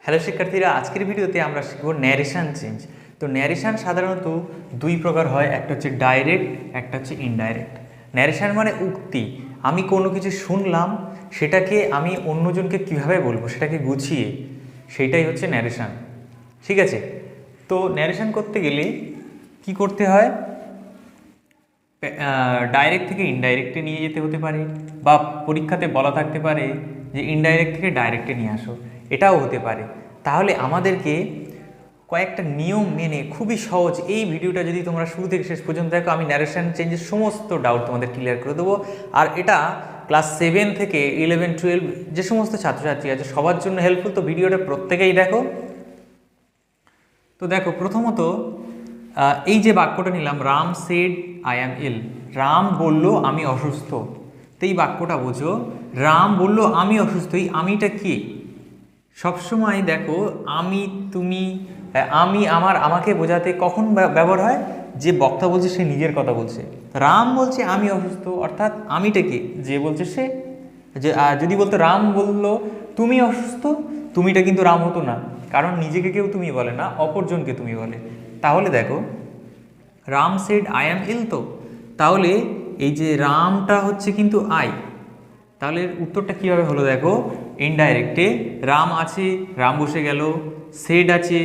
Hello শিক্ষার্থীরা, আজকের ভিডিওতে আমরা শিখব ন্যারেশন চেঞ্জ। তো ন্যারেশন সাধারণত দুই প্রকার হয়, একটা হচ্ছে ডাইরেক্ট, একটা হচ্ছে ইনডাইরেক্ট। ন্যারেশন মানে উক্তি, আমি কোনো কিছু শুনলাম, সেটাকে আমি অন্যজনকে কিভাবে বলবো, সেটাকে গুছিয়ে, সেইটাই হচ্ছে ন্যারেশন। ঠিক আছে? তো ন্যারেশন করতে গেলে কি করতে হয়? ডাইরেক্ট থেকে ইনডাইরেক্টে নিয়ে যেতে হতে পারে, বা পরীক্ষাতে বলা থাকতে পারে যে ইনডাইরেক্ট থেকে ডাইরেক্টে নিয়ে আসো, এটাও হতে পারে। তাহলে আমাদেরকে কয়েকটা নিয়ম মেনে, খুবই সহজ, এই ভিডিওটা যদি তোমরা শুরু থেকে শেষ পর্যন্ত দেখো, আমি ন্যারেশন চেঞ্জের সমস্ত ডাউট তোমাদের ক্লিয়ার করে দেবো। আর এটা ক্লাস 7 থেকে 11-12 যে সমস্ত ছাত্রছাত্রী আছে সবার জন্য হেল্পফুল। তো ভিডিওটা প্রত্যেকেই দেখো। তো দেখো, প্রথমত এই যে বাক্যটা নিলাম, রাম সেড আই অ্যাম ইল, রাম বলল আমি অসুস্থ। তো এই বাক্যটা বোঝো, রাম বলল আমি অসুস্থ, এই আমিটা কি? সবসময় দেখো, আমি, তুমি, আমি, আমার, আমাকে বোঝাতে কখন ব্যবহার হয়? যে বক্তা বলছে সে নিজের কথা বলছে। রাম বলছে আমি অসুস্থ, অর্থাৎ আমিটা কি? যে বলছে সে। যে যদি বলতো রাম বলল তুমি অসুস্থ, তুমিটা কিন্তু রাম হতো না, কারণ নিজেকে কেউ তুমি বলে না, অপরজনকে তুমি বলে। তাহলে দেখো, রাম সেড আই অ্যাম ইল, তো তাহলে এই যে রামটা হচ্ছে কিন্তু আই। তাহলে উত্তরটা কীভাবে হলো দেখো, ইনডাইরেক্টে রাম আছে, রাম বসে গেল, সেড আছে,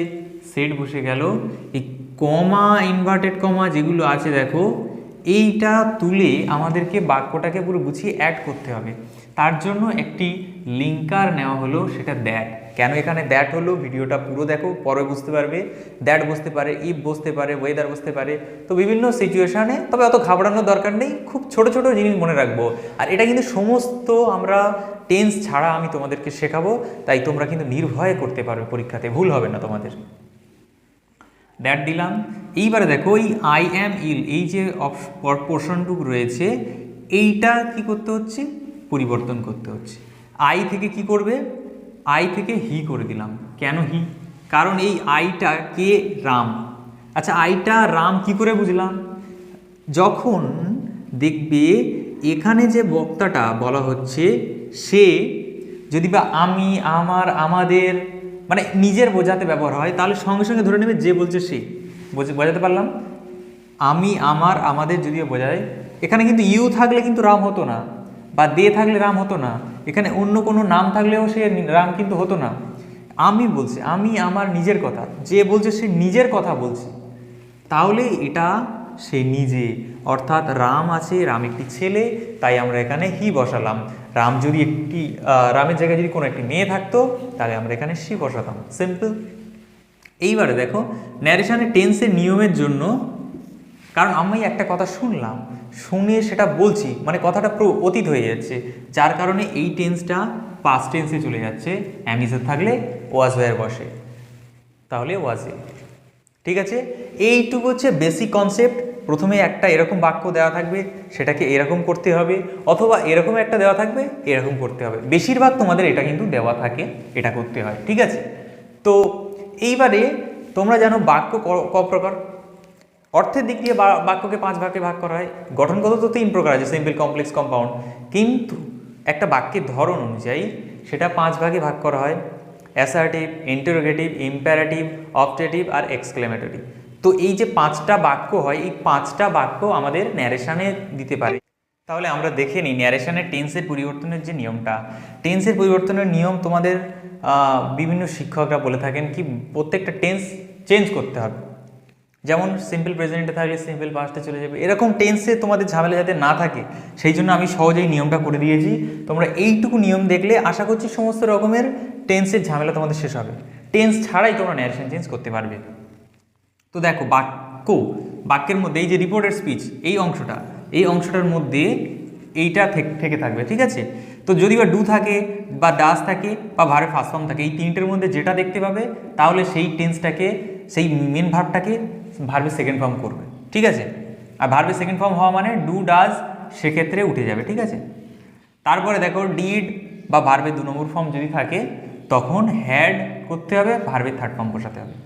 সেড বসে গেল, এই কমা, ইনভার্টেড কমা যেগুলো আছে দেখো, এইটা তুলে আমাদেরকে বাক্যটাকে পুরো গুছিয়ে অ্যাড করতে হবে। তার জন্য একটি লিঙ্কার নেওয়া হলো, সেটা দ্যাট। কেন এখানে দ্যাট হলো, ভিডিওটা পুরো দেখো, পরে বুঝতে পারবে। দ্যাট বসতে পারে, ইফ বসতে পারে, ওয়েদার বসতে পারে, তো বিভিন্ন সিচুয়েশানে। তবে অত ঘাবড়ানোর দরকার নেই, খুব ছোট ছোট জিনিস মনে রাখবো। আর এটা কিন্তু সমস্ত আমরা টেন্স ছাড়া আমি তোমাদেরকে শেখাবো, তাই তোমরা কিন্তু নির্ভয়ে করতে পারবে, পরীক্ষাতে ভুল হবে না তোমাদের। দ্যাট দিলাম। এইবারে দেখো, এই আই অ্যাম ইল, এই যে পোর্শনটুকু রয়েছে, এইটা কি করতে হচ্ছে? পরিবর্তন করতে হচ্ছে। আই থেকে কি করবে? আই থেকে হি করে দিলাম। কেন হি? কারণ এই আইটা কে? রাম। আচ্ছা, আইটা রাম কি করে বুঝলাম? যখন দেখবে এখানে যে বক্তাটা বলা হচ্ছে, সে যদি বা আমি, আমার, আমাদের, মানে নিজের বোঝাতে ব্যবহার হয়, তাহলে সঙ্গে সঙ্গে ধরে নেবে যে বলছে সে। বোঝাতে পারলাম? আমি, আমার, আমাদের যদিও বোঝায়, এখানে কিন্তু ইউ থাকলে কিন্তু রাম হতো না, বা দে থাকলে রাম হতো না, এখানে অন্য কোনো নাম থাকলেও সে রাম কিন্তু হতো না। আমি বলছে, আমি আমার নিজের কথা, যে বলছে সে নিজের কথা বলছে, তাহলে এটা সে নিজে, অর্থাৎ রাম আছে, রাম একটি ছেলে, তাই আমরা এখানে হি বসালাম। রাম যদি একটি, রামের জায়গায় যদি কোনো একটি মেয়ে থাকতো, তাহলে আমরা এখানে সি বসাতাম। সিম্পল। এইবারে দেখো, ন্যারেশনের টেন্সের নিয়মের জন্য, কারণ আমি একটা কথা শুনলাম, শুনে সেটা বলছি, মানে কথাটা পুরো অতীত হয়ে যাচ্ছে, যার কারণে এই টেন্সটা পাস্ট টেন্সে চলে যাচ্ছে। অ্যামিজে থাকলে ওয়াজ হয়ে বসে, তাহলে ওয়াজে। ঠিক আছে? এইটুকু হচ্ছে বেসিক কনসেপ্ট। প্রথমে একটা এরকম বাক্য দেওয়া থাকবে, সেটাকে এরকম করতে হবে, অথবা এরকম একটা দেওয়া থাকবে, এরকম করতে হবে। বেশিরভাগ তোমাদের এটা কিন্তু দেওয়া থাকে, এটা করতে হয়। ঠিক আছে? তো এইবারে তোমরা জানো বাক্য ক প্রকার? অর্থের দিক দিয়ে বাক্যকে 5 ভাগে ভাগ করা হয়। গঠনগত তো 3 প্রকার আছে, সিম্পল, কমপ্লেক্স, কম্পাউন্ড। কিন্তু একটা বাক্যের ধরন অনুযায়ী সেটা 5 ভাগে ভাগ করা হয়: অ্যাসার্টিভ, ইন্টারোগেটিভ, ইম্পারেটিভ, অবজেক্টিভ আর এক্সক্লেমেটরি। তো এই যে 5টা বাক্য হয়, এই 5টা বাক্য আমাদের ন্যারেশনে দিতে পারে। তাহলে আমরা দেখে নিই ন্যারেশনের টেন্সের পরিবর্তনের যে নিয়মটা। টেন্সের পরিবর্তনের নিয়ম তোমাদের বিভিন্ন শিক্ষকরা বলে থাকেন কি, প্রত্যেকটা টেন্স চেঞ্জ করতে হবে। যেমন সিম্পল প্রেজেন্টে থাকলে সিম্পল পাস্টে চলে যাবে, এরকম টেন্সে তোমাদের ঝামেলা যাতে না থাকে, সেই জন্য আমি সহজেই নিয়মটা করে দিয়েছি। তোমরা এইটুকু নিয়ম দেখলে আশা করছি সমস্ত রকমের টেন্সের ঝামেলা তোমাদের শেষ হবে। টেন্স ছাড়াই তোমরা ন্যারেশন চেঞ্জ করতে পারবে। তো দেখো, বাক্যের মধ্যে এই যে রিপোর্টেড স্পিচ, এই অংশটার মধ্যে এইটা থেকে থাকবে। ঠিক আছে? তো যদি বা ডু থাকে, বা ডাস থাকে, বা ভার্বের ফার্স্ট ফর্ম থাকে, এই তিনটের মধ্যে যেটা দেখতে পাবে, তাহলে সেই টেন্সটাকে, সেই মেন ভার্বটাকে ভার্বের সেকেন্ড ফর্ম করবে। ঠিক আছে? আর ভার্বের সেকেন্ড ফর্ম হওয়া মানে ডু, ডাজ, সেক্ষেত্রে উঠে যাবে। ঠিক আছে? তারপরে দেখো, ডিড বা ভার্বের 2 নম্বর ফর্ম যদি থাকে, তখন হ্যাড করতে হবে, ভার্বের থার্ড ফর্ম বসাতে হবে।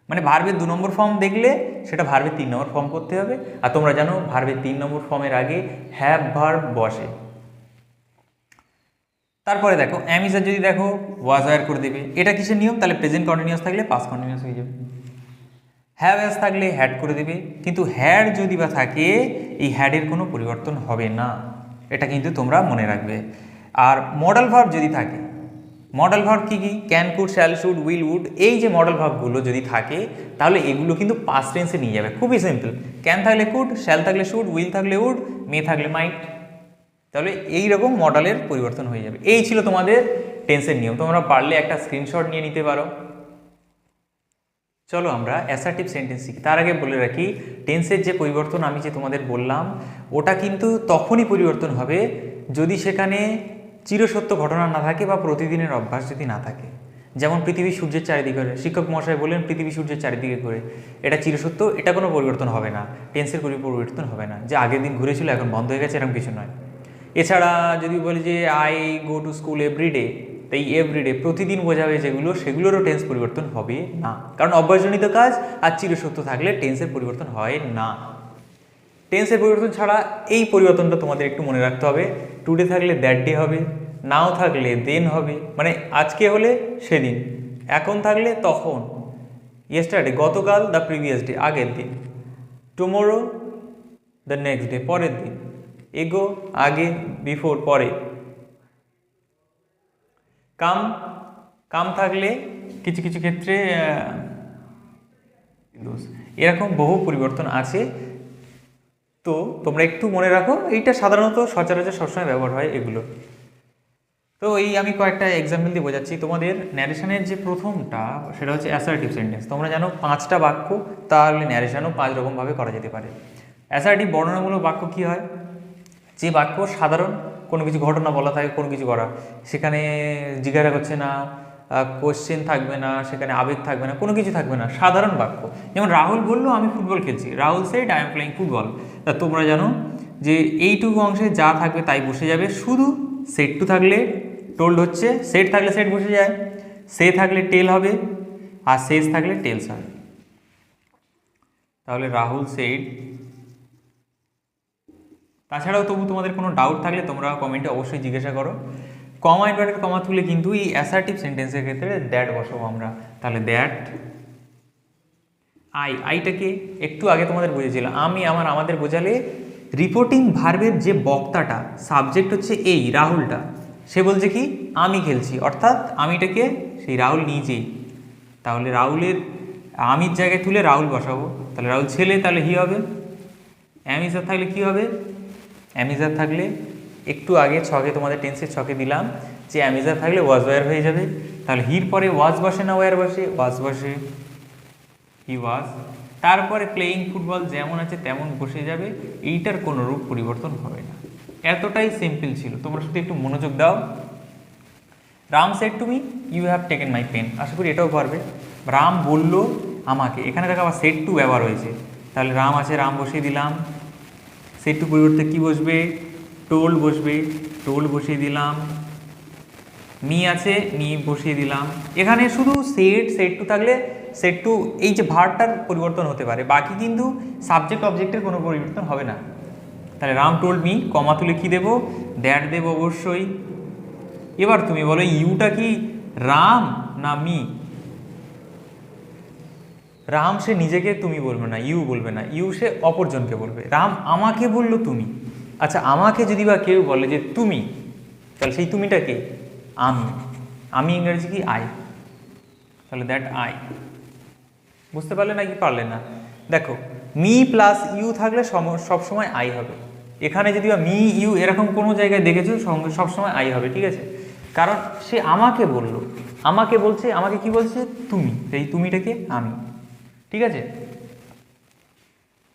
মানে ভার্বের 2 নম্বর ফর্ম দেখলে সেটা ভার্বের 3 নম্বর ফর্ম করতে হবে। আর তোমরা জানো ভার্বের 3 নম্বর ফর্মের আগে হ্যাভ ভার্ব বসে। তারপরে দেখো অ্যামিজার যদি দেখো ওয়াজ ওয়্যার করে দেবে, এটা কিসের নিয়ম? তাহলে প্রেজেন্ট কন্টিনিউয়াস থাকলে পাস্ট কন্টিনিউয়াস হয়ে যাবে। হ্যাভ হ্যাজ থাকলে হ্যাড করে দেবে, কিন্তু হ্যাড যদি বা থাকে এই হ্যাডের কোনো পরিবর্তন হবে না, এটা কিন্তু তোমরা মনে রাখবে। আর মডাল ভার্ব যদি থাকে, মডাল ভার্ব কী কী? Can, could, shall, should, will, would, এই যে মডাল ভার্বগুলো যদি থাকে তাহলে এগুলো কিন্তু পাস্ট টেন্সে নিয়ে যাবে। খুবই সিম্পল। ক্যান থাকলে কুড, শ্যাল থাকলে শুড, উইল থাকলে উড, মে থাকলে মাইট। তাহলে এই রকম মডেলের পরিবর্তন হয়ে যাবে। এই ছিল তোমাদের টেন্সের নিয়ম। তোমরা পারলে একটা স্ক্রিনশট নিয়ে নিতে পারো। চলো আমরা অ্যাসার্টিভ সেন্টেন্স শিখি। তার আগে বলে রাখি, টেন্সের যে পরিবর্তন আমি যে তোমাদের বললাম ওটা কিন্তু তখনই পরিবর্তন হবে যদি সেখানে চিরসত্য ঘটনা না থাকে বা প্রতিদিনের অভ্যাস যদি না থাকে। যেমন পৃথিবী সূর্যের চারিদিকে ঘোরে, শিক্ষক মহাশয় বললেন পৃথিবী সূর্যের চারিদিকে ঘোরে, এটা চিরসত্য, এটা কোনো পরিবর্তন হবে না, টেন্সের কোনো পরিবর্তন হবে না, যে আগের দিন ঘুরেছিল এখন বন্ধ হয়ে গেছে এরকম কিছু নয়। এছাড়া যদি বলি যে I go to school everyday, তাই এভরিডে প্রতিদিন বোঝাবে যেগুলো, সেগুলোরও টেন্স পরিবর্তন হবে না, কারণ অভ্যাসজনিত কাজ আর চিরসত্য থাকলে টেন্সের পরিবর্তন হয় না। টেন্সের পরিবর্তন ছাড়া এই পরিবর্তনটা তোমাদের একটু মনে রাখতে হবে। টুডে থাকলে দ্যাট ডে হবে, নাও থাকলে দেন হবে, মানে আজকে হলে সেদিন, এখন থাকলে তখন, ইয়েস্টারডে গতকাল, দ্য প্রিভিয়াস ডে আগের দিন, টুমোরো দ্য নেক্সট ডে পরের দিন, এগো আগে, বিফোর পরে, কাম, কাম থাকলে কিছু কিছু ক্ষেত্রে এরকম বহু পরিবর্তন আছে। তো তোমরা একটু মনে রাখো, এইটা সাধারণত সচরাচর সবসময় ব্যবহার হয় এগুলো। তো এই আমি কয়েকটা এক্সাম্পল দিয়ে বোঝাচ্ছি। তোমাদের ন্যারেশনের যে প্রথমটা সেটা হচ্ছে অ্যাসার্টিভ সেন্টেন্স। তোমরা জানো 5টা বাক্য, তাহলে ন্যারেশনও 5 রকমভাবে করা যেতে পারে। অ্যাসার্টিভ বর্ণনামূলক বাক্য কী হয়? যে বাক্য সাধারণ কোনো কিছু ঘটনা বলা থাকে, কোনো কিছু করা, সেখানে জিজ্ঞাসা করছে না, কোশ্চেন থাকবে না, সেখানে আবেগ থাকবে না, কোনো কিছু থাকবে না, সাধারণ বাক্য। যেমন রাহুল বললো আমি ফুটবল খেলছি, Rahul said I am playing football. তা তোমরা জানো যে এইটুকু অংশে যা থাকবে তাই বসে যাবে, শুধু সেট টু থাকলে টোল্ড হচ্ছে, সেট থাকলে সেট বসে যায়, সে থাকলে টেল হবে, আর শেষ থাকলে টেলস হবে। তাহলে রাহুল সেড। তাছাড়াও তবু তোমাদের কোনো ডাউট থাকলে তোমরা কমেন্টে অবশ্যই জিজ্ঞাসা করো। কমা ইনভার্টেড কমা তুলে কিন্তু এই অ্যাসার্টিভ সেন্টেন্সের ক্ষেত্রে দ্যাট বসাবো আমরা। তাহলে দ্যাট, আইটাকে একটু আগে তোমাদের বুঝেছিলাম, আমি আমার আমাদের বোঝালে রিপোর্টিং ভার্বের যে বক্তাটা, সাবজেক্ট হচ্ছে এই রাহুলটা, সে বলছে কি আমি খেলছি, অর্থাৎ আমিটাকে সেই রাহুল নিজেই। তাহলে রাহুলের আমির জায়গায় তুলে রাহুল বসাবো। তাহলে রাহুল ছেলে, তাহলে হি হবে। অ্যামিজার থাকলে কি হবে? অ্যামিজার থাকলে একটু আগে ছকে তোমাদের টেন্সের ছকে দিলাম যে অ্যামিজার থাকলে ওয়াজ ওয়্যার হয়ে যাবে। তাহলে হির পরে ওয়াজ বসে না ওয়্যার বসে? ওয়াজ বসে, হি ওয়াজ। তারপরে প্লেয়িং ফুটবল যেমন আছে তেমন বসে যাবে, এইটার কোনো রূপ পরিবর্তন হবে না। এতটাই সিম্পল ছিল, তোমরা শুধু একটু মনোযোগ দাও। Ram said to me you have taken my pen, আশা করি এটাও পারবে। রাম বলল আমাকে, এখানে দেখো আবার সেড টু ব্যবহার হয়েছে, তাহলে রাম আছে রাম বসিয়ে দিলাম, সেড টু পরিবর্তে কী বসবে? টোল্ড বসবে, টোল্ড বসিয়ে দিলাম। মি আছে মি বসিয়ে দিলাম। এখানে শুধু সেড টু থাকলে সেড টু এই যে ভার্বটার পরিবর্তন হতে পারে, বাকি কিন্তু সাবজেক্ট অবজেক্টের কোনো পরিবর্তন হবে না। তাহলে রাম টোল্ড মি, কমা তুলে কী দেবো? দ্যাট দেবো অবশ্যই। এবার তুমি বলো ইউটা কি রাম না মি? রাম সে নিজেকে তুমি বলবে না, ইউ বলবে না, ইউ সে অপরজনকে বলবে। রাম আমাকে বললো তুমি, আচ্ছা আমাকে যদি বা কেউ বলে যে তুমি, তাহলে সেই তুমিটা কে? আমি। আমি ইংরেজি কি? আই। তাহলে দ্যাট আই। বুঝতে পারলে না কি পারলে না? দেখো মি প্লাস ইউ থাকলে সবসময় আই হবে। এখানে যদি বা মি ইউ এরকম কোনো জায়গায় দেখেছো সবসময় আই হবে, ঠিক আছে? কারণ সে আমাকে বলল, আমাকে বলছে, আমাকে কি বলছে? তুমি, এই তুমিটাকে আমি, ঠিক আছে?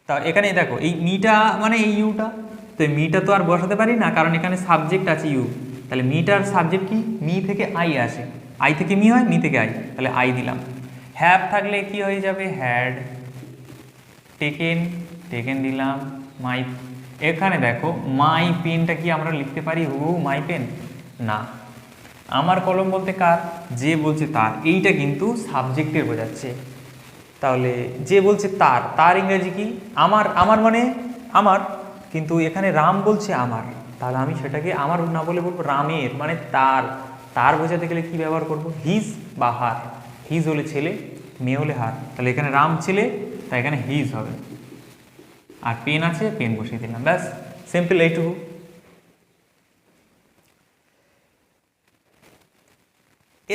তা এখানে দেখো এই মিটা মানে এই ইউটা, তো এই মিটা তো আর বসাতে পারি না, কারণ এখানে সাবজেক্ট আছে ইউ। তাহলে মিটার সাবজেক্ট কি? মি থেকে আই আসে, আই থেকে মি হয়, মি থেকে আই, তাহলে আই দিলাম। হ্যাভ থাকলে কি হয়ে যাবে? হ্যাড। টেকেন, টেকেন দিলাম। মাই, এখানে দেখো মাই পেনটা কি আমরা লিখতে পারি হু মাই পেন? না। আমার কলম বলতে কার? যে বলছে তার, এইটা কিন্তু সাবজেক্টের বোঝাচ্ছে। তাহলে যে বলছে তার ইংরেজি কি? আমার। আমার মানে আমার, কিন্তু এখানে রাম বলছে আমার, তাহলে আমি সেটাকে আমার না বলে বলবো রামের, মানে তার। তার বোঝাতে গেলে কি ব্যবহার করব? হিজ বা হার। হিজ হলে ছেলে, মেয়ে হলে হার। তাহলে এখানে রাম ছেলে, তাই এখানে হিজ হবে। আর পেন আছে, পেন বসিয়ে দিলাম, ব্যাস, সিম্পল এইটুকু।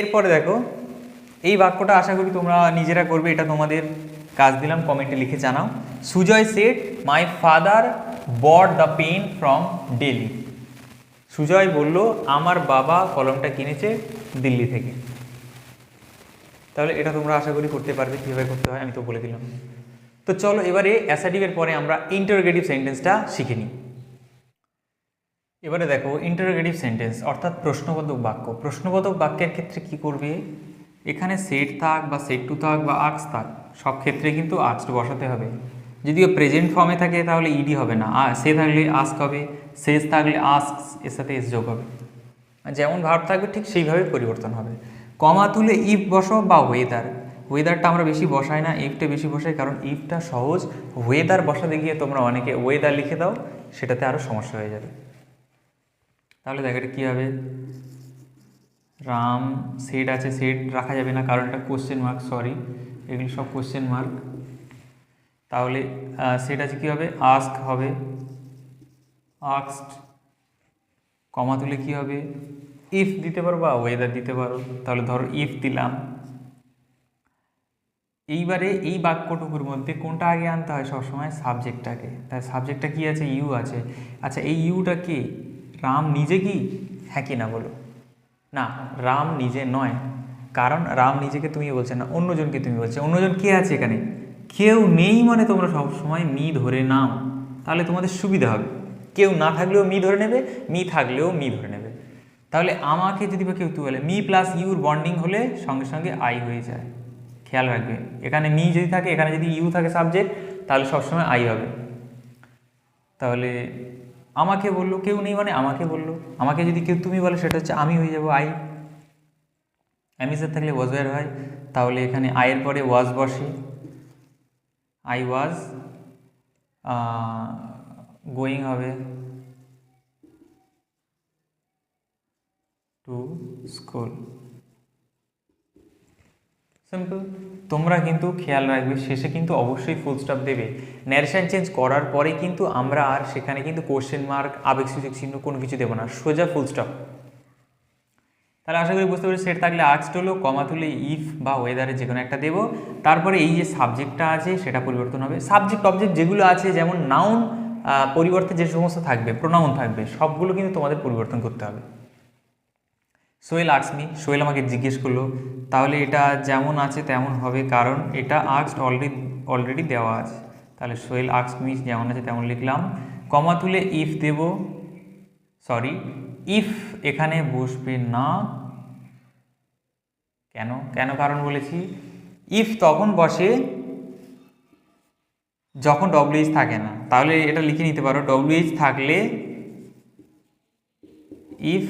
এরপরে দেখো, এই বাক্যটা আশা করি তোমরা নিজেরা করবে, এটা তোমাদের কাজ দিলাম, কমেন্টে লিখে জানাও। Sujoy said my father bought the pen from Delhi. Sujoy বলল আমার বাবা কলমটা কিনেছে দিল্লি থেকে। তাহলে এটা তোমরা আশা করি করতে পারবে, কীভাবে করতে হয় আমি তো বলে দিলাম। তো চলো এবারে অ্যাসার্টিভের পরে আমরা ইন্টারোগেটিভ সেন্টেন্সটা শিখে নিই। এবারে দেখো ইন্টারোগেটিভ সেন্টেন্স অর্থাৎ প্রশ্নবোধক বাক্য। প্রশ্নবোধক বাক্যের ক্ষেত্রে কি করবে? এখানে সেট থাক বা সেট টু থাক বা আক্স থাক, সব ক্ষেত্রে কিন্তু আক্সড বসাতে হবে। যদিও প্রেজেন্ট ফর্মে থাকে তাহলে ইডি হবে না, সে থাকলে আস্ক হবে, শেষ থাকলে আস্কস, এর সাথে এস যোগ হবে। যেমন ভার্ব থাকবে ঠিক সেইভাবে পরিবর্তন হবে। কমা তুলে ইফ বসো বা ওয়েদার। ওয়েদারটা আমরা বেশি বসাই না, ইফটা বেশি বসাই, কারণ ইফটা সহজ। ওয়েদার বসাতে গিয়ে তোমরা অনেকে ওয়েদার লিখে দাও, সেটাতে আরও সমস্যা হয়ে যাবে। তাহলে দেখো এটা কী হবে? রাম সেট আছে, সেট রাখা যাবে না কারণ এটা কোশ্চেন মার্ক, সরি এগুলো সব কোশ্চেন মার্ক। তাহলে সেট আছে কী হবে? আস্ক হবে, আস্কড। কমা তুলে কী হবে? ইফ দিতে পারো বা ওয়েদার দিতে পারো। তাহলে ধরো ইফ দিলাম। এইবারে এই বাক্যটুকুর মধ্যে কোনটা আগে আনতে হয়? সবসময় সাবজেক্টটাকে। তাই সাবজেক্টটা কি আছে? ইউ আছে। আচ্ছা এই ইউটা কি রাম নিজে কি? হ্যাঁ কি না বলো? না, রাম নিজে নয়, কারণ রাম নিজেকে তুমি বলছে না, অন্যজনকে তুমি বলছে। অন্যজন কে আছে এখানে? কেউ নেই, মানে তোমরা সবসময় মি ধরে নাও, তাহলে তোমাদের সুবিধা হবে। কেউ না থাকলেও মি ধরে নেবে, মি থাকলেও মি ধরে নেবে। তাহলে আমাকে যদি বা কেউ তুই বলে, মি প্লাস ইউর বন্ডিং হলে সঙ্গে সঙ্গে আই হয়ে যায়, খেয়াল রাখবে। এখানে মি যদি থাকে, এখানে যদি ইউ থাকে সাবজেক্ট, তাহলে সবসময় আই হবে। তাহলে আমাকে বললো, কেউ নেই মানে আমাকে বললো। আমাকে যদি কেউ তুমি বলে, সেটা হচ্ছে আমি হয়ে যাবো, আই। অ্যামিজার থাকলে ওয়াজ ওয়ার হয়, তাহলে এখানে আয়ের পরে ওয়াজ বসে। আই ওয়াজ গোয়িং হবে টু স্কুল। সিম্পল। তোমরা কিন্তু খেয়াল রাখবে, শেষে কিন্তু অবশ্যই ফুল স্টপ দেবে। ন্যারেশন চেঞ্জ করার পরে কিন্তু আমরা আর সেখানে কিন্তু কোশ্চেন মার্ক, আবেগসূচক চিহ্ন কোনো কিছু দেবো না, সোজা ফুল স্টপ। তাহলে আশা করি বুঝতে পারি। সেট থাকলে আক্সড হলো, কমা তুলে ইফ বা ওয়েদারে যে কোনো একটা দেবো। তারপরে এই যে সাবজেক্টটা আছে সেটা পরিবর্তন হবে। সাবজেক্ট অবজেক্ট যেগুলো আছে, যেমন নাউন পরিবর্তে যে সমস্ত থাকবে, প্রোনাউন থাকবে, সবগুলো কিন্তু তোমাদের পরিবর্তন করতে হবে। সোহেল আক্স মি, সোহেল আমাকে জিজ্ঞেস করলো, তাহলে এটা যেমন আছে তেমন হবে, কারণ এটা আক্সড অলরেডি দেওয়া আছে। তাহলে সোহেল আক্স মি যেমন আছে তেমন লিখলাম। কমা তুলে ইফ দেব, সরি ইফ এখানে বসবে না। কেন কেন কারণ বলেছি, ইফ তখন বসে যখন ডব্লিউএইচ থাকে না। তাহলে এটা লিখে নিতে পারো, ডব্লিউএইচ থাকলে ইফ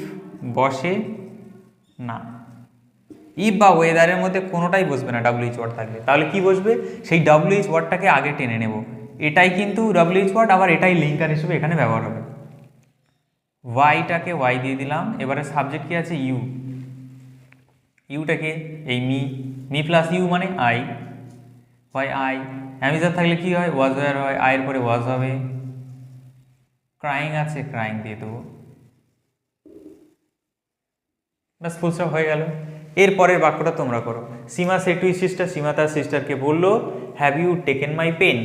বসে না। ইফ বা ওয়েদারের মধ্যে কোনোটাই বসবে না ডব্লিউএইচ ওয়ার্ড থাকলে। তাহলে কি বসবে? সেই ডব্লিউএইচ ওয়ার্ডটাকে আগে টেনে নেব। এটাই কিন্তু ডব্লিউএইচ ওয়ার্ড, আবার এটাই লিঙ্কার হিসেবে এখানে ব্যবহার হবে। ওয়াইটাকে ওয়াই দিয়ে দিলাম। এবারে সাবজেক্ট কি আছে? ইউ। ইউটাকে এই মি প্লাস ইউ মানে আই, হয় আই। অ্যামিজার থাকলে কি হয়? ওয়াজ ওয়ার হয়, আয়ের পরে ওয়াজ হবে। ক্রাইং আছে, ক্রাইং দিয়ে দেবো, ব্যাস ফুল স্টপ হয়ে গেল। এরপরের বাক্যটা তোমরা করো। সীমা সে টু সিস্টার, সীমা তার সিস্টারকে বললো have you taken my pen.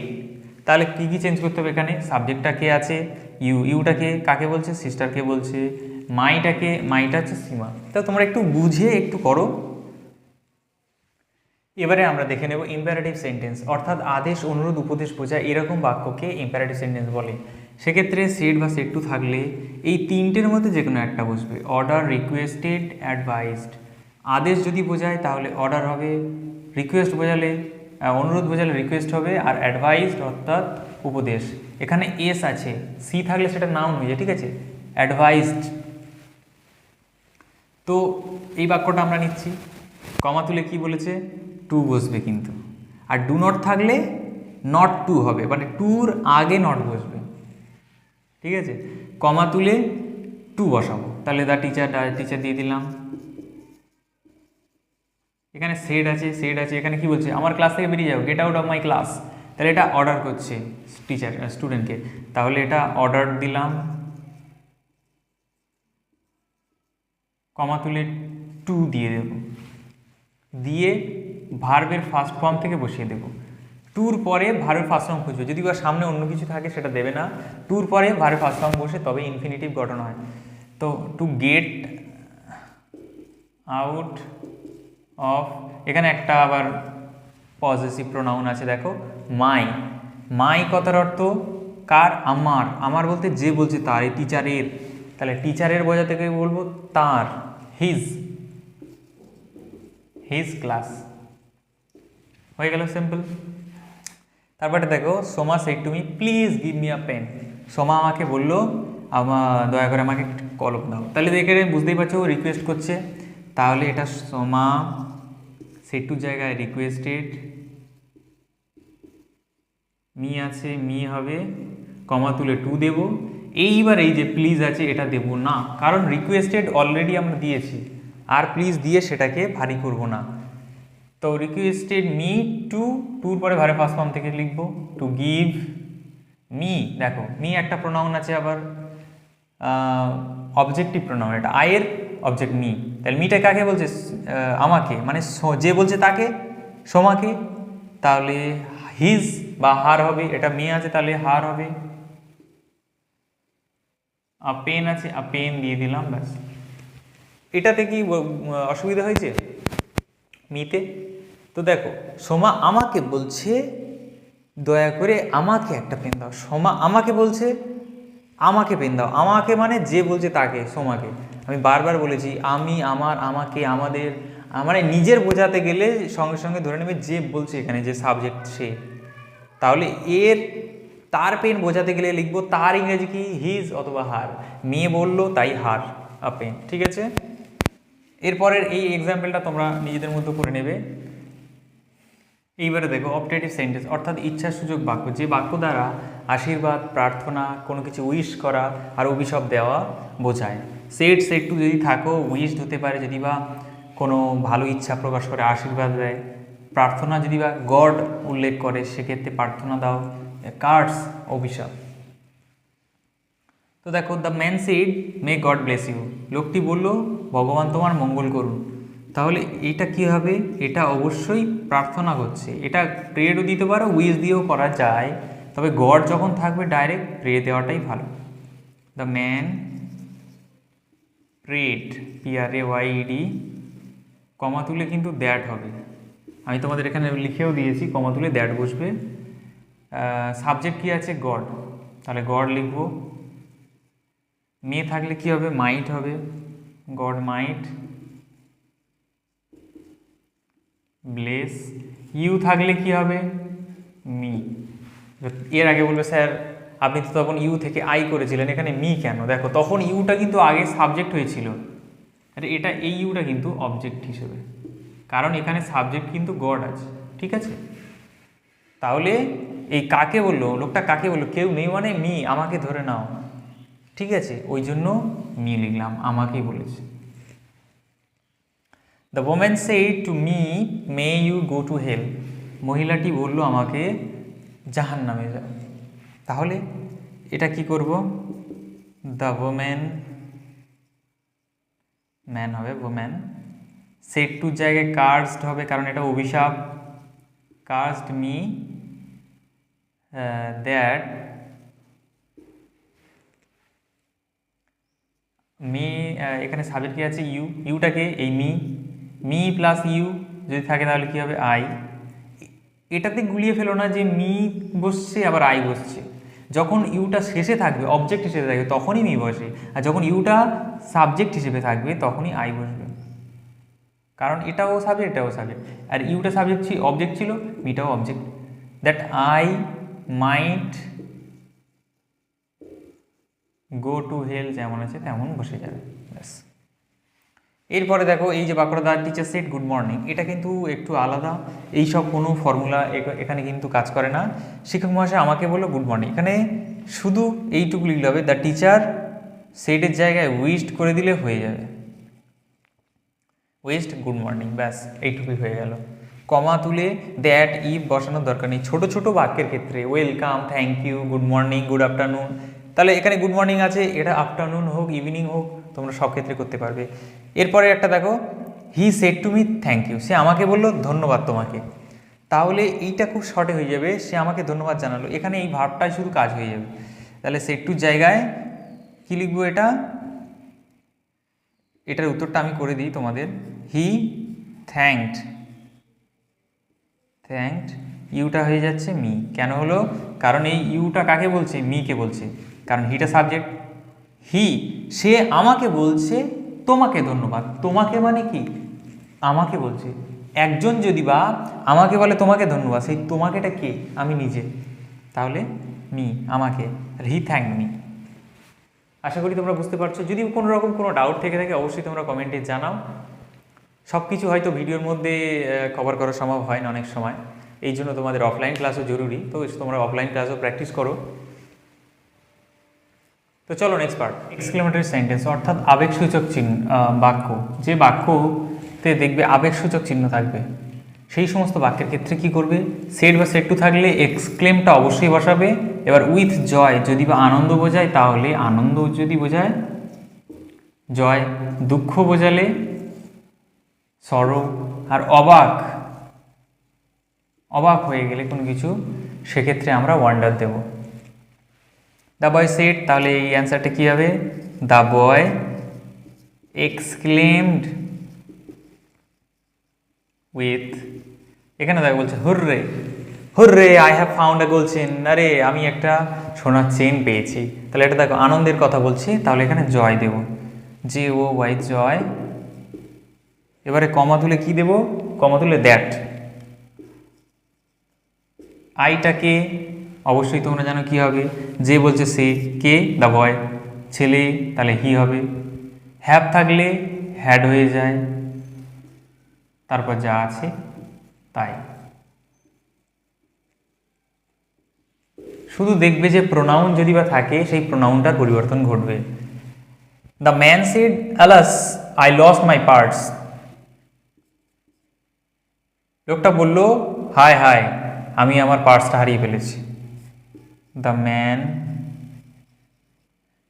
তাহলে কী কী চেঞ্জ করতে হবে এখানে? সাবজেক্টটা কে আছে? ইউ। ইউটাকে কাকে বলছে? সিস্টারকে বলছে। মাইটা হচ্ছে সীমা। তা তোমরা একটু বুঝে একটু করো। এবারে আমরা দেখে নেব ইম্পারেটিভ সেন্টেন্স, অর্থাৎ আদেশ, অনুরোধ, উপদেশ বোঝায় এরকম বাক্যকে ইম্পারেটিভ সেন্টেন্স বলে। সেক্ষেত্রে সেট বা সেট টু থাকলে এই তিনটের মধ্যে যে কোনো একটা বসবে। Order, requested, advised. আদেশ যদি বোঝায় তাহলে অর্ডার হবে, রিকোয়েস্ট বোঝালে অনুরোধ বোঝালে রিকোয়েস্ট হবে, আর অ্যাডভাইসড অর্থাৎ উপদেশ। এখানে এস আছে, সি থাকলে সেটা নাউন হয়ে যায়, ঠিক আছে? অ্যাডভাইসড। তো এই বাক্যটা আমরা নিচ্ছি। কমা তুলে কি বলেছে? টু বসবে কিন্তু, আর ডু নট থাকলে নট টু হবে, মানে টুর আগে নট বসবে, ঠিক আছে? কমা তুলে টু বসাবো, তাহলে দ্য টিচার দিয়ে দিলাম। এখানে সেড আছে, এখানে কি বলছে, আমার ক্লাস থেকে বেরিয়ে যাও, get out of my class, তাহলে এটা অর্ডার করছে টিচার স্টুডেন্টকে, তাহলে এটা অর্ডার দিলাম, কমা তুলে টু দিয়ে দেব, দিয়ে ভার্বের ফার্স্ট ফর্ম থেকে বসিয়ে দেব। টুর পরে ভার্বের ফার্স্ট ফর্ম খুঁজবে, যদি বা সামনে অন্য কিছু থাকে সেটা দেবে না, টুর পরে ভার্বের ফার্স্ট ফর্ম বসে তবে ইনফিনিটিভ গঠন হয়। তো টু গেট আউট অফ, এখানে একটা আবার পজিটিভ প্রোনাউন আছে দেখো, মাই। মাই কথার অর্থ কার, আমার, আমার বলতে যে বলছে তার, এই টিচারের, তাহলে টিচারের বোঝা থেকে বলবো তার, হিজ ক্লাস, হয়ে গেল সিম্পল। তারপরে দেখো, Soma said to me please give me a pen, Soma আমাকে বললো দয়া করে আমাকে কলম দাও, তাহলে দেখে বুঝতেই পারছো রিকোয়েস্ট করছে, তাহলে এটা সোমা সেড টু জায়গায় রিকোয়েস্টেড, মি আছে, মি হবে, কমা তুলে টু দেব। এইবার এই যে প্লিজ আছে এটা দেব না, কারণ রিকোয়েস্টেড অলরেডি আমরা দিয়েছি, আর প্লিজ দিয়ে সেটাকে ভারী করব না। তো রিকোয়েস্টেড মি টু, টুর পরে ভারে ফার্স্ট ফর্ম থেকে লিখবো টু গিভ মি। দেখো মি একটা প্রোনাউন আছে, আবার অবজেক্টিভ প্রোনাউন, এটা আয়ের অবজেক্ট মি, তাহলে মিটা কাকে বলছে, আমাকে, মানে যে বলছে তাকে, সোমাকে, তাহলে হিজ বা হার হবে, এটা মি আছে তাহলে হার হবে। পেন আছে, পেন দিয়ে দিলাম, ব্যাস। এটাতে কি অসুবিধা হয়েছে মিতে? তো দেখো সোমা আমাকে বলছে দয়া করে আমাকে একটা পেন দাও, সোমা আমাকে বলছে আমাকে পেন দাও, আমাকে মানে যে বলছে তাকে, সোমাকে। আমি বারবার বলেছি আমি, আমার, আমাকে, আমাদের, মানে নিজের বোঝাতে গেলে সঙ্গে সঙ্গে ধরে নেবে যে বলছে এখানে যে সাবজেক্ট সে, তাহলে এর তার পেন বোঝাতে গেলে লিখবো তার ইংরেজি কি, হিজ অথবা হার, মেয়ে বললো তাই হার আ পেন, ঠিক আছে। এরপরের এই এক্সাম্পলটা তোমরা নিজেদের মতো করে নেবে। এইবারে দেখো অপটেটিভ সেন্টেন্স, অর্থাৎ ইচ্ছাসূচক বাক্য, যে বাক্য দ্বারা আশীর্বাদ, প্রার্থনা, কোনো কিছু উইশ করা আর অভিশাপ দেওয়া বোঝায়। সেড টু যদি থাকো, উইশ হতে পারে যদি বা কোনো ভালো ইচ্ছা প্রকাশ করে আশীর্বাদ দেয়, প্রার্থনা যদি বা গড উল্লেখ করে সেক্ষেত্রে প্রার্থনা দাও, কার্ডস অভিশাপ। তো দেখো the man said may God bless you, লোকটি বলল ভগবান তোমার মঙ্গল করুন, তাহলে এটা কি হবে, এটা অবশ্যই প্রার্থনা করছে, এটা প্রেয়ারও দিতে পারো, উইশ দিয়েও করা যায়, তবে গড যখন থাকবে ডাইরেক্ট প্রে দেওয়াটাই ভালো। দ্য ম্যান প্রেড, PRAYED, কমা তুলে কিন্তু দ্যাট হবে, আমি তোমাদের এখানে লিখেও দিয়েছি, কমা তুলে দ্যাট বসবে। সাবজেক্ট কি আছে, গড, তাহলে গড লিখবো। মে থাকলে কি হবে, মাইট হবে, গড মাইট ব্লেস। ইউ থাকলে কি হবে, মি। এর আগে বলবে স্যার আপনি তো তখন ইউ থেকে আই করেছিলেন, এখানে মি কেন? দেখো তখন ইউটা কিন্তু আগে সাবজেক্ট হয়েছিল, এটা এই ইউটা কিন্তু অবজেক্ট হিসেবে, কারণ এখানে সাবজেক্ট কিন্তু গড আছে, ঠিক আছে। তাহলে এই কাকে বললো, লোকটা কাকে বললো, কেউ নেই মানে মি, আমাকে ধরে নাও, ঠিক আছে, ওই জন্য মি লিখলাম, আমাকেই বলেছে। The woman said to me may you go to hell, মহিলাটি বললো আমাকে জাহান্নামে যাও, তাহলে এটা কি করব, দ্য ওম্যান, ম্যান হবে, ওম্যান, সেড টু জায়গায় কার্সড হবে কারণ এটা অভিশাপ, কার্সড মি দ্যাট মি, এখানে সাবজেক্ট কি আছে, ইউ, ইউটাকে এই মি প্লাস ইউ যদি থাকে তাহলে কি হবে, আই। এটাতে গুলিয়ে ফেলো না যে মি বসছে আবার আই বসছে, যখন ইউটা শেষে থাকবে অবজেক্ট হিসেবে থাকবে তখনই মি বসে, আর যখন ইউটা সাবজেক্ট হিসেবে থাকবে তখনই আই বসবে, কারণ এটাও সাবজেক্ট এটাও সাবজেক্ট, আর ইউটা সাবজেক্ট অবজেক্ট ছিল, মিটাও object. That I might go to hell যেমন আছে তেমন বসে যাবে, ব্যাস। এরপরে দেখো এই যে বাক্যটা the teacher said good morning, এটা কিন্তু একটু আলাদা, এই সব কোনো ফর্মুলা এখানে কিন্তু কাজ করে না। শিক্ষক মহাশয় আমাকে বললো গুড মর্নিং, এখানে শুধু এইটুকু লিখলে হবে দ্য টিচার সেডের জায়গায় উইশড করে দিলে হয়ে যাবে, ওয়েস্ট গুড মর্নিং, ব্যাস এইটুকুই হয়ে গেল। কমা তুলে দ্যাট ইফ বসানোর দরকার নেই। ছোট ছোট বাক্যের ক্ষেত্রে welcome, thank you, good morning, good afternoon, তাহলে এখানে গুড মর্নিং আছে, এটা আফটারনুন হোক ইভিনিং হোক তোমরা সব ক্ষেত্রে করতে পারবে। এরপরে একটা দেখো, he said to me thank you, সে আমাকে বললো ধন্যবাদ তোমাকে, তাহলে এইটা খুব শর্টে হয়ে যাবে, সে আমাকে ধন্যবাদ জানালো, এখানে এই ভার্বটাই শুধু কাজ হয়ে যাবে। তাহলে সেড টুর জায়গায় কী লিখবো, এটার উত্তরটা আমি করে দিই তোমাদের। হি থ্যাঙ্কড ইউটা হয়ে যাচ্ছে মি। কেন হলো? কারণ এই ইউটা কাকে বলছে? মিকে বলছে, কারণ হিটা সাবজেক্ট। সে আমাকে বলছে তোমাকে ধন্যবাদ। তোমাকে মানে কি? আমাকে বলছে। একজন যদি বা আমাকে বলে তোমাকে ধন্যবাদ, সেই তোমাকেটা কে? আমি নিজে, তাহলে মি, আমাকে। হি থ্যাঙ্ক মি। আশা করি তোমরা বুঝতে পারছো। যদি কোনো রকম কোনো ডাউট থেকে থাকে অবশ্যই তোমরা কমেন্টে জানাও। সব কিছু হয়তো ভিডিওর মধ্যে কভার করা সম্ভব হয় না অনেক সময়, এই জন্য তোমাদের অফলাইন ক্লাসও জরুরি, তো তোমরা অফলাইন ক্লাসও প্র্যাকটিস করো। তো চলো নেক্সট পার্ট, এক্সক্লেমেটরি সেন্টেন্স অর্থাৎ আবেগসূচক চিহ্ন বাক্য। যে বাক্যতে দেখবে আবেগসূচক চিহ্ন থাকবে সেই সমস্ত বাক্যের ক্ষেত্রে কি করবে? সেড বা সেড টু থাকলে এক্সক্লেমটা অবশ্যই বসাবে। এবার উইথ জয় যদি বা আনন্দ বোঝায় তাহলে আনন্দ, যদি বোঝায় জয়, দুঃখ বোঝালে সরো, আর অবাক হয়ে গেলে কোনো কিছু সেক্ষেত্রে আমরা ওয়ান্ডার দেব। দ্য বয় সেড, তাহলে এই অ্যান্সারটা কী হবে? দ্য বয় এক্সক্লেমড উইথ, এখানে দেখো বলছে hurray I have found a gold chain, আরে আমি একটা সোনার চেন পেয়েছি। তাহলে এটা দেখো আনন্দের কথা বলছি, তাহলে এখানে জয় দেব, JOY জয়। এবারে কমা তুলে কি দেব? কমা তুলে দ্যাট। আইটাকে অবশ্যই তোমরা জানো কি হবে? যে বলছে সে, কে? দ্য বয়, ছেলে, তাহলে হি হবে। হ্যাভ থাকলে হ্যাড হয়ে যায়, তারপর যা আছে তাই। শুধু দেখবে যে প্রোনাউন যদি বা থাকে সেই প্রোনাউনটার পরিবর্তন ঘটবে। The man said alas I lost my purse, লোকটা বলল হায় আমি আমার পার্সটা হারিয়ে ফেলেছি। দ্য ম্যান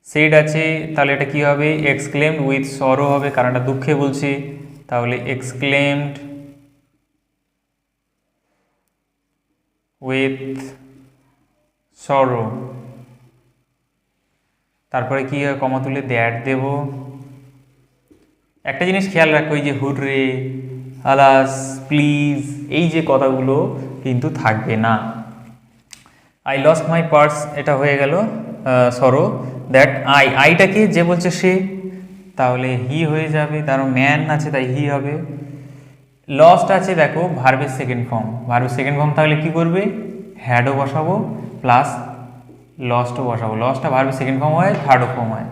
সেড আছে, তাহলে এটা কি হবে? এক্সক্লেমড উইথ সরো হবে, কারণ এটা দুঃখে বলছে, তাহলে এক্সক্লেমড উইথ সরো। তারপরে কি হয়? কমা তুলে দ্যাট দেব। একটা জিনিস খেয়াল রাখো, এই যে হুররে, আলাস, প্লিজ, এই যে কথাগুলো কিন্তু থাকবে না। আই লস্ট মাই পার্স, এটা হয়ে গেল সরো। দ্যাট আইটাকে যে বলছে সে, তাহলে হি হয়ে যাবে, তার ম্যান আছে তাই হি হবে। লস্ট আছে দেখো ভার্বের সেকেন্ড ফর্ম, তাহলে কি করবে? হ্যাডও বসাবো প্লাস লস্টও বসাবো। লস্টটা ভার্বের সেকেন্ড ফর্ম হয়, থার্ডও ফর্ম হয়।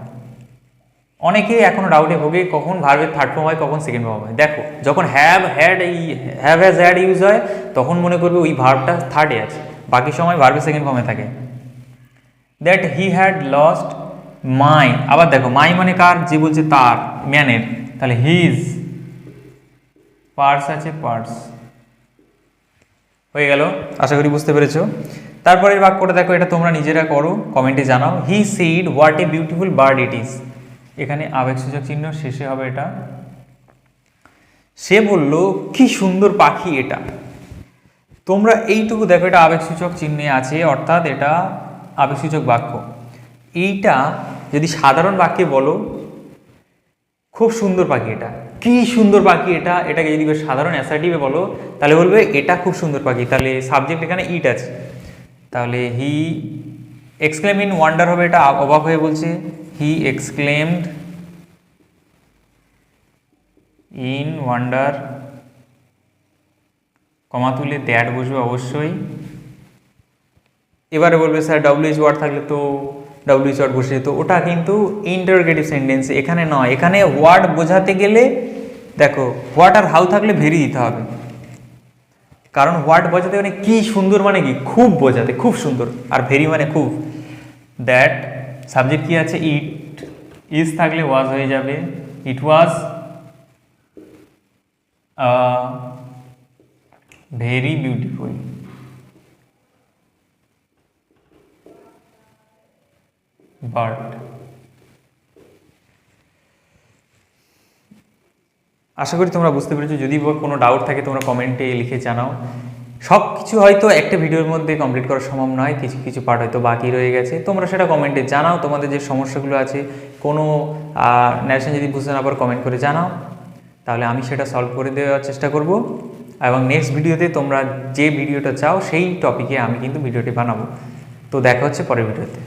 অনেকেই এখনো ডাউটে ভোগে কখন ভার্বের থার্ড ফর্ম হয়, কখন সেকেন্ড ফর্ম হয়। দেখো যখন হ্যাভ হ্যাজ হ্যাড ইউজ হয় তখন মনে করবে ওই ভার্বটা থার্ডে আছে, বাকি সময় ভার্বের সেকেন্ড ফর্মে থাকে। That he had lost my, আবার দেখো মাই মানে কার? যে বলছে তার, ম্যানের, তাহলে হিজ। পার্স আছে, পার্স হয়ে গেল। আশা করি বুঝতে পেরেছো। তারপরের বাক্যটা দেখো, এটা তোমরা নিজেরা করো, কমেন্টে জানাও। He said what a beautiful bird it is, এখানে আবেগসূচক চিহ্ন শেষে হবে এটা। সে বলল কি সুন্দর পাখি এটা। তোমরা এইটুকু দেখো, এটা আবেগসূচক চিহ্নে আছে, অর্থাৎ এটা আবেগসূচক বাক্য। এইটা যদি সাধারণ বাক্যে বলো খুব সুন্দর পাখি এটা, কি সুন্দর পাখি এটা, এটাকে যদি সাধারণ অ্যাসার্টিভে বলো তাহলে বলবে এটা খুব সুন্দর পাখি, তাহলে সাবজেক্ট এখানে ইট আছে। তাহলে হি এক্সক্লেম ইন ওয়ান্ডার হবে, এটা অবাক হয়ে বলছে। হি এক্সক্লেমড ইন ওয়ান্ডার, কমা তুলে দ্যাট বসবে অবশ্যই। এবারে বলবে স্যার ডব্লিউএইচ ওয়ার্ড থাকলে তো ডব্লিউএইচ ওয়ার্ড বসে, তো ওটা কিন্তু ইন্টারোগেটিভ সেন্টেন্স, এখানে নয়। এখানে ওয়ার্ড বোঝাতে গেলে দেখো হোয়াট আর হাউ থাকলে ভেরি দিতে হবে, কারণ হোয়াট বোঝাতে মানে কি সুন্দর, মানে কি খুব বোঝাতে, খুব সুন্দর, আর ভেরি মানে খুব। দ্যাট সাবজেক্ট কি আছে? ইট, ইজ থাকলে ওয়াজ হয়ে যাবে, ইট ওয়াজ ভেরি বিউটিফুল বার্ড। আশা করি তোমরা বুঝতে পেরেছো। যদি কোনো ডাউট থাকে তোমরা কমেন্টে লিখে জানাও। সব কিছু হয়তো একটা ভিডিওর মধ্যে কমপ্লিট করা সম্ভব নয়, কিছু কিছু পার্ট হয়তো বাকি রয়ে গেছে। তোমরা সেটা কমেন্টে জানাও, তোমাদের যে সমস্যাগুলো আছে, কোনো ন্যারেশন যদি বুঝতে না পারো কমেন্ট করে জানাও, তাহলে আমি সেটা সলভ করে দেওয়ার চেষ্টা করব। এবং নেক্সট ভিডিওতে তোমরা যে ভিডিওটা চাও সেই টপিকে আমি কিন্তু ভিডিওটি বানাবো। তো দেখা হচ্ছে পরের ভিডিওতে।